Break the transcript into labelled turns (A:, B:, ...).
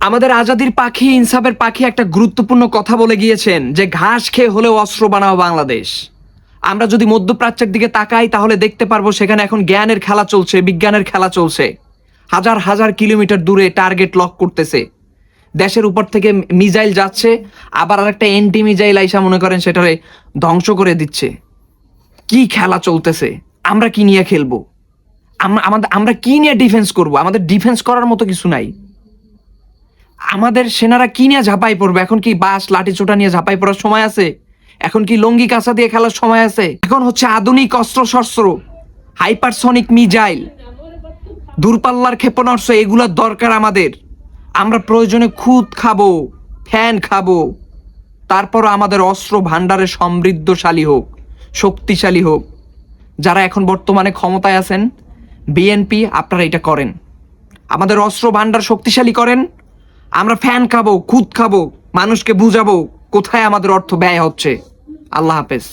A: আমাদের আজাদির পাখি, ইনসাফের পাখি একটা গুরুত্বপূর্ণ কথা বলে গিয়েছেন যে ঘাস খেয়ে হলেও অস্ত্র বানাও বাংলাদেশ। আমরা যদি মধ্যপ্রাচ্যের দিকে তাকাই তাহলে দেখতে পারবো সেখানে এখন জ্ঞানের খেলা চলছে, বিজ্ঞানের খেলা চলছে। হাজার হাজার কিলোমিটার দূরে টার্গেট লক করতেছে, দেশের উপর থেকে মিসাইল যাচ্ছে, আবার আরেকটা এন্টি মিসাইল আইসা মনে করেন সেটারে ধ্বংস করে দিচ্ছে। কি খেলা চলতেছে, আমরা কি নিয়ে খেলবো? আমরা কি নিয়ে ডিফেন্স করব? আমাদের ডিফেন্স করার মতো কিছু নাই। আমাদের সেনারা কি নিয়ে ঝাঁপাই পড়বে? এখন কি বাস লাঠি চোটা নিয়ে ঝাঁপাই পড়ার সময় আছে? এখন কি লঙ্গি কাঁচা দিয়ে খেলার সময় আছে? এখন হচ্ছে আধুনিক অস্ত্র শস্ত্র, হাইপারসনিক মিসাইল, দূরপাল্লার ক্ষেপণাস্ত্র, এগুলোর দরকার আমাদের। আমরা প্রয়োজনে খুদ খাবো, ফ্যান খাবো, তারপর আমাদের অস্ত্র ভান্ডারে সমৃদ্ধশালী হোক, শক্তিশালী হোক। যারা এখন বর্তমানে ক্ষমতায় আছেন, বিএনপি, আপনারা এটা করেন, আমাদের অস্ত্র ভান্ডার শক্তিশালী করেন। আমরা ফ্যান খাবো, খুদ খাবো, মানুষকে বুঝাবো কোথায় আমাদের অর্থ ব্যয় হচ্ছে। আল্লাহ হাফেজ।